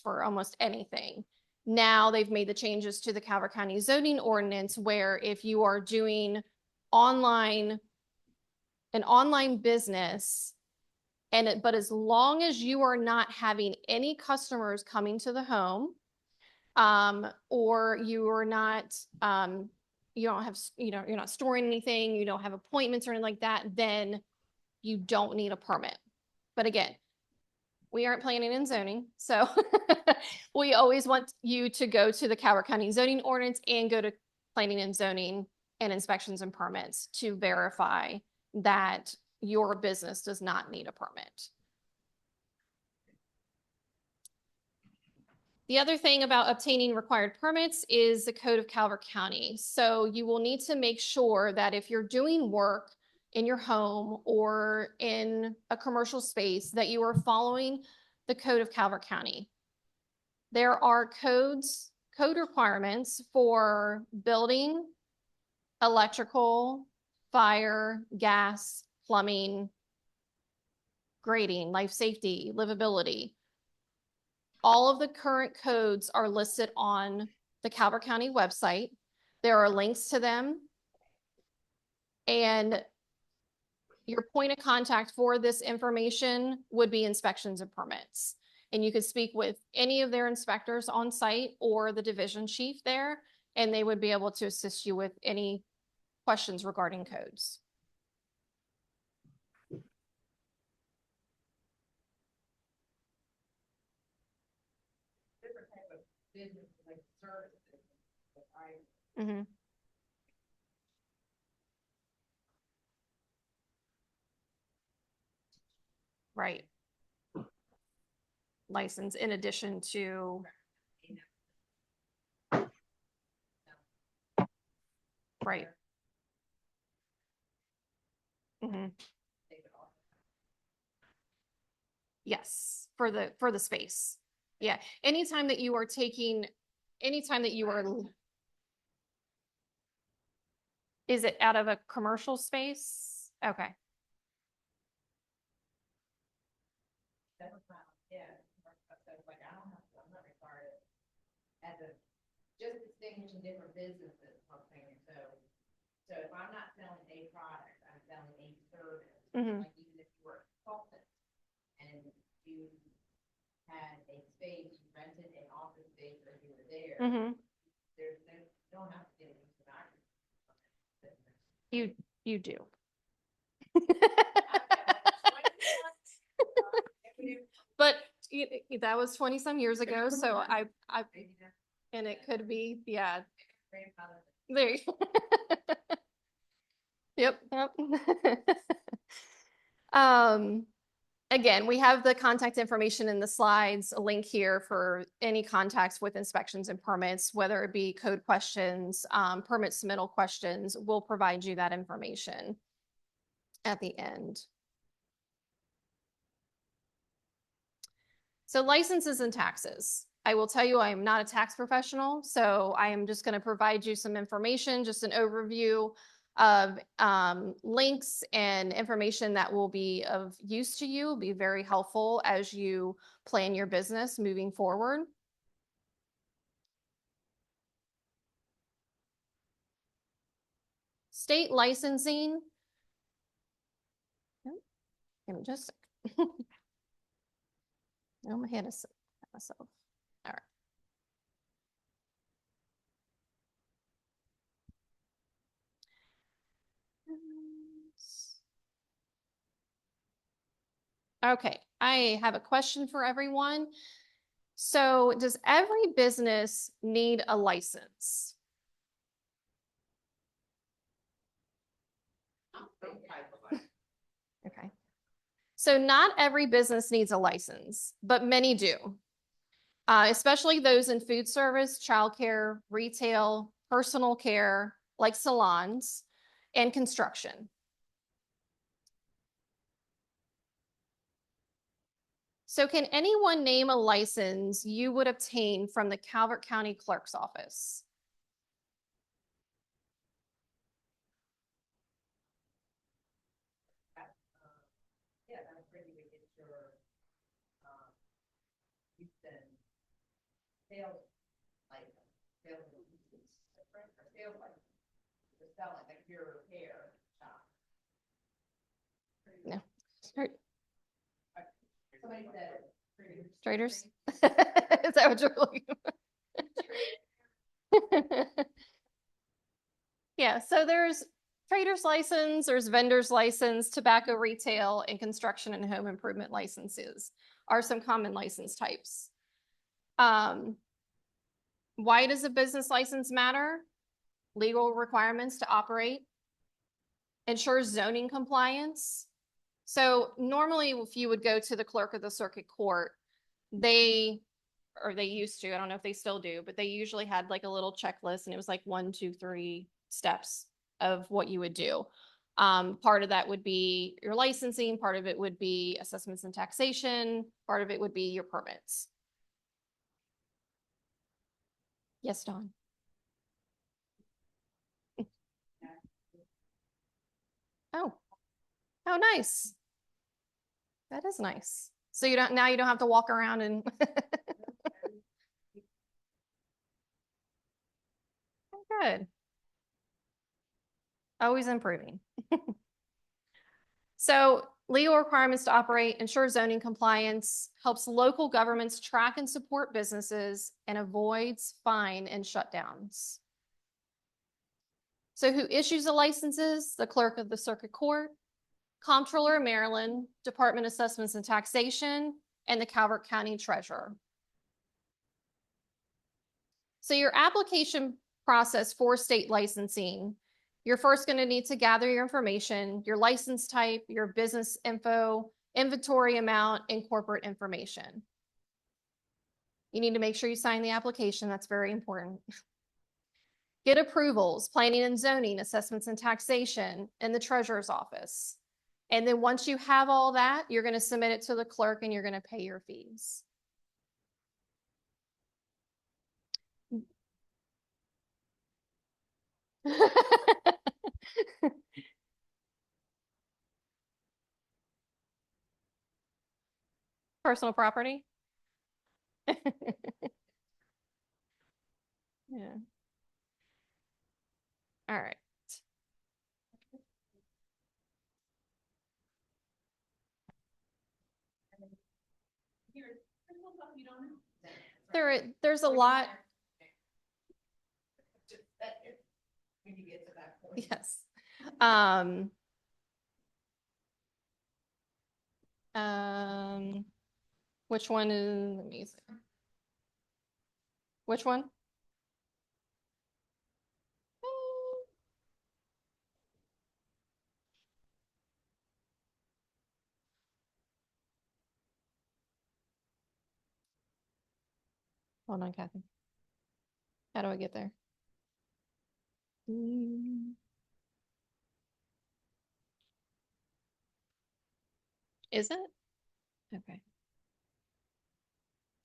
for almost anything. Now they've made the changes to the Calvert County zoning ordinance where if you are doing an online business, but as long as you are not having any customers coming to the home, or you are not, you don't have, you're not storing anything, you don't have appointments or anything like that, then you don't need a permit. But again, we aren't planning and zoning, so we always want you to go to the Calvert County zoning ordinance and go to planning and zoning and inspections and permits to verify that your business does not need a permit. The other thing about obtaining required permits is the Code of Calvert County. So you will need to make sure that if you're doing work in your home or in a commercial space, that you are following the Code of Calvert County. There are code requirements for building, electrical, fire, gas, plumbing, grading, life safety, livability. All of the current codes are listed on the Calvert County website. There are links to them. And your point of contact for this information would be inspections and permits. And you could speak with any of their inspectors on site or the division chief there, and they would be able to assist you with any questions regarding codes. Different type of business, like services, right? Mm-hmm. Right. License in addition to. Right. Mm-hmm. Yes, for the space. Yeah. Anytime that you are, is it out of a commercial space? Okay. Yeah, like I don't have, I'm not required as a, just distinguishing different businesses, I'm saying, so if I'm not selling a product, I'm selling a service. Mhm. Like even if you were a consultant and you had a space, you rented an office space or you were there, Mm-hmm. there's no, you don't have to get into that. You do. But that was 20 some years ago, so I and it could be, yeah. There you go. Yep. Again, we have the contact information in the slides, a link here for any contacts with inspections and permits, whether it be code questions, permit submittal questions. We'll provide you that information at the end. So licenses and taxes. I will tell you, I am not a tax professional, so I am just going to provide you some information, just an overview of links and information that will be of use to you, be very helpful as you plan your business moving forward. State licensing. Give me just a second. I'm ahead of myself. All right. Okay, I have a question for everyone. So does every business need a license? Okay. So not every business needs a license, but many do, especially those in food service, childcare, retail, personal care, like salons, and construction. So can anyone name a license you would obtain from the Calvert County Clerk's Office? Yeah, that's pretty good. Get your, you can sales, like, sales, or sales, like, you're selling, like, your repair shop. No. Somebody said. Traders? Is that what you're looking for? Yeah, so there's trader's license, there's vendor's license, tobacco retail, and construction and home improvement licenses are some common license types. Why does a business license matter? Legal requirements to operate, ensures zoning compliance. So normally if you would go to the clerk of the circuit court, they used to, I don't know if they still do, but they usually had like a little checklist and it was like 1, 2, 3 steps of what you would do. Part of that would be your licensing, part of it would be assessments and taxation, part of it would be your permits. Yes, Dawn. Oh, oh, nice. That is nice. So you don't, now you don't have to walk around and. Good. Always improving. So legal requirements to operate, ensure zoning compliance, helps local governments track and support businesses, and avoids fine and shutdowns. So who issues the licenses? The clerk of the circuit court, Comptroller of Maryland, Department of Assessments and Taxation, and the Calvert County Treasurer. So your application process for state licensing, you're first going to need to gather your information, your license type, your business info, inventory amount, and corporate information. You need to make sure you sign the application. That's very important. Get approvals, planning and zoning, assessments and taxation, and the treasurer's office. And then once you have all that, you're going to submit it to the clerk and you're going to pay your fees. Personal property. Yeah. All right. There's a lot. When you get to that point. Yes. Which one is, let me see. Which one? Hold on, Kathy. How do I get there? Is it? Okay.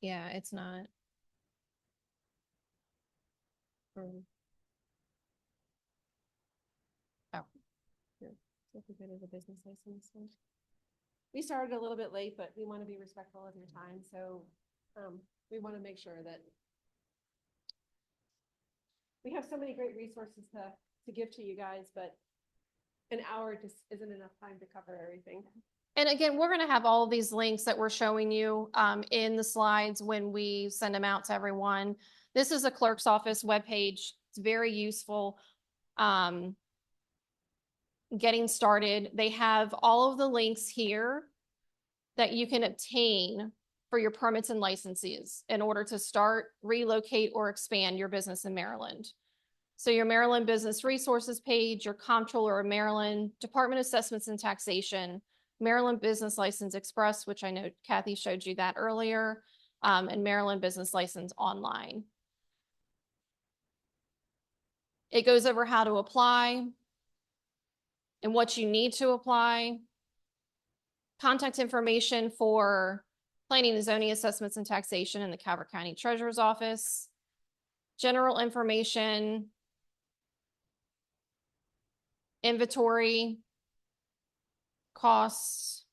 Yeah, it's not. Oh. Here. So if we go to the business license one. We started a little bit late, but we want to be respectful of your time. So we want to make sure that we have so many great resources to give to you guys, but an hour just isn't enough time to cover everything. And again, we're going to have all of these links that we're showing you in the slides when we send them out to everyone. This is a clerk's office webpage. It's very useful. Getting started. They have all of the links here that you can obtain for your permits and licenses in order to start, relocate, or expand your business in Maryland. So your Maryland Business Resources page, your Comptroller of Maryland, Department of Assessments and Taxation, Maryland Business License Express, which I know Kathy showed you that earlier, and Maryland Business License Online. It goes over how to apply and what you need to apply, contact information for planning and zoning assessments and taxation in the Calvert County Treasurer's Office, general information, inventory, costs,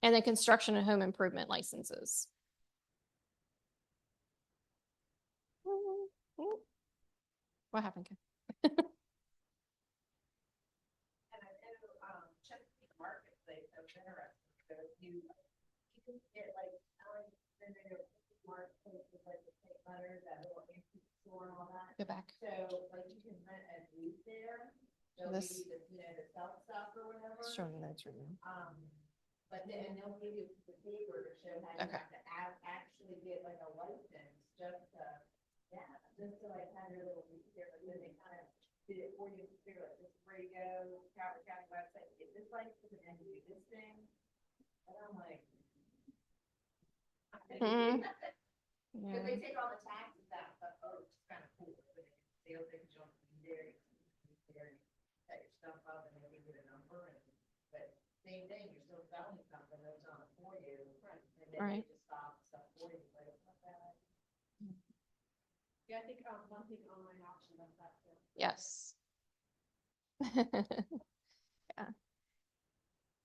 and then construction and home improvement licenses. What happened, Ken? And I know, Chesapeake Marketplace, that's interesting, so you can get like, then there are marketplace with like the state letters, that little antique store and all that. Go back. So like you can rent a booth there, they'll give This- you the, the self stuff or whatever. Show me that's right now. But then they'll give you a piece of paper to show how you Okay. have to actually get like a license just to, yeah, just to like have your little booth there, but then they kind of did it for you, figure out this is where you go, Calvert County website, get this license and then do this thing. And I'm like. Mhm. Because they take all the taxes out, but oh, it's kind of cool. They don't think you don't be there. stuff up and they give you the number and, but same thing, you're still selling something that's on it for you. And then Right. they just stop stuff for you, but it's not bad. Yeah, I think one thing online auction does that too. Yes.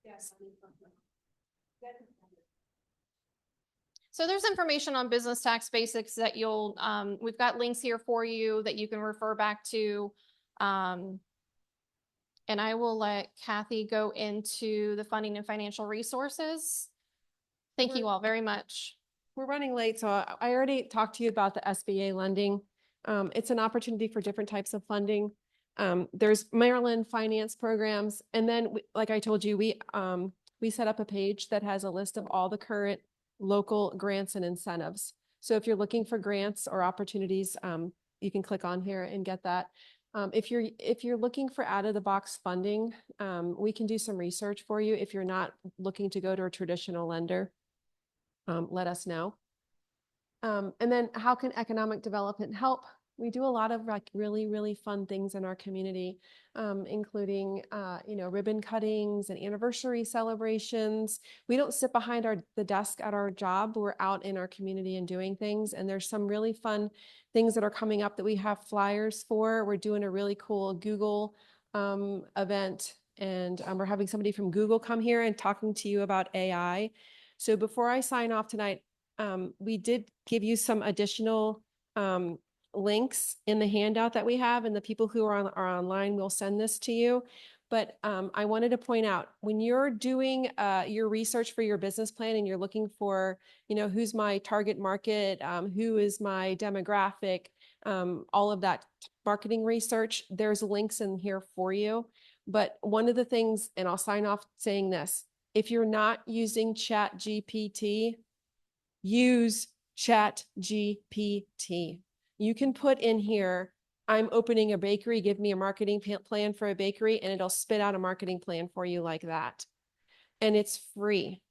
Yes. So there's information on business tax basics that you'll, we've got links here for you that you can refer back to. And I will let Kathy go into the funding and financial resources. Thank you all very much. We're running late, so I already talked to you about the SBA lending. It's an opportunity for different types of funding. There's Maryland finance programs, and then, like I told you, we set up a page that has a list of all the current local grants and incentives. So if you're looking for grants or opportunities, you can click on here and get that. If you're looking for out of the box funding, we can do some research for you. If you're not looking to go to a traditional lender, let us know. And then how can economic development help? We do a lot of like really, really fun things in our community, including, ribbon cuttings and anniversary celebrations. We don't sit behind the desk at our job. We're out in our community and doing things. And there's some really fun things that are coming up that we have flyers for. We're doing a really cool Google event, and we're having somebody from Google come here and talking to you about AI. So before I sign off tonight, we did give you some additional links in the handout that we have, and the people who are online will send this to you. But I wanted to point out, when you're doing your research for your business plan and you're looking for, who's my target market, who is my demographic, all of that marketing research, there's links in here for you. But one of the things, and I'll sign off saying this, if you're not using ChatGPT, use ChatGPT. You can put in here, I'm opening a bakery, give me a marketing plan for a bakery, and it'll spit out a marketing plan for you like that. And it's free.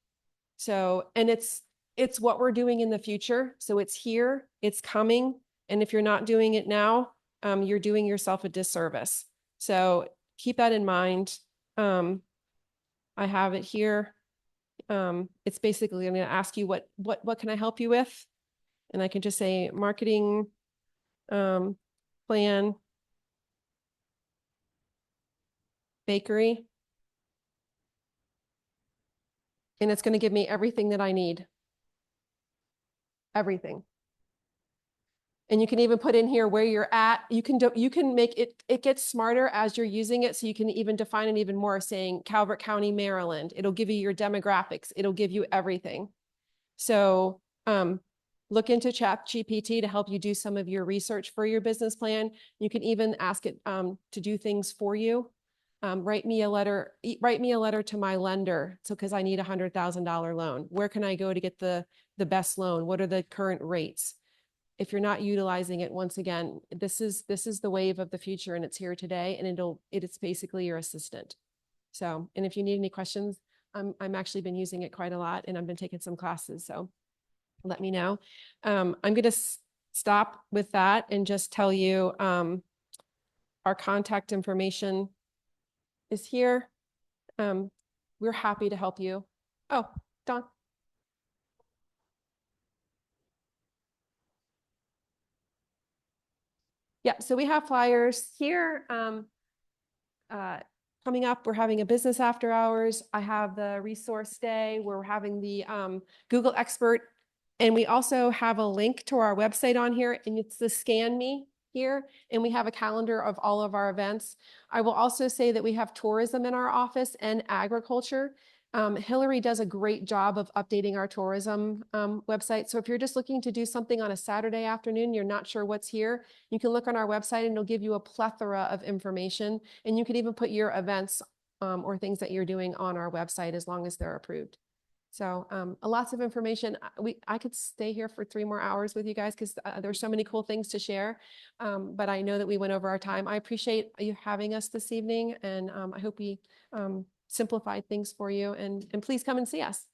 So, and it's what we're doing in the future. So it's here, it's coming. And if you're not doing it now, you're doing yourself a disservice. So keep that in mind. I have it here. It's basically, I'm going to ask you what can I help you with? And I can just say marketing plan, bakery. And it's going to give me everything that I need. Everything. And you can even put in here where you're at. You can make it gets smarter as you're using it. So you can even define it even more, saying Calvert County, Maryland. It'll give you your demographics. It'll give you everything. So look into ChatGPT to help you do some of your research for your business plan. You can even ask it to do things for you. Write me a letter to my lender. So, because I need $100,000 loan. Where can I go to get the best loan? What are the current rates? If you're not utilizing it, once again, this is the wave of the future, and it's here today, and it's basically your assistant. So, and if you need any questions, I'm actually been using it quite a lot, and I've been taking some classes. So let me know. I'm going to stop with that and just tell you our contact information is here. We're happy to help you. Oh, Dawn. Yeah, so we have flyers here. Coming up, we're having a business after hours. I have the resource day. We're having the Google expert. And we also have a link to our website on here, and it's the Scan Me here. And we have a calendar of all of our events. I will also say that we have tourism in our office and agriculture. Hillary does a great job of updating our tourism website. So if you're just looking to do something on a Saturday afternoon, you're not sure what's here, you can look on our website and it'll give you a plethora of information. And you can even put your events or things that you're doing on our website as long as they're approved. So lots of information. I could stay here for 3 more hours with you guys because there's so many cool things to share. But I know that we went over our time. I appreciate you having us this evening, and I hope we simplified things for you. And please come and see us.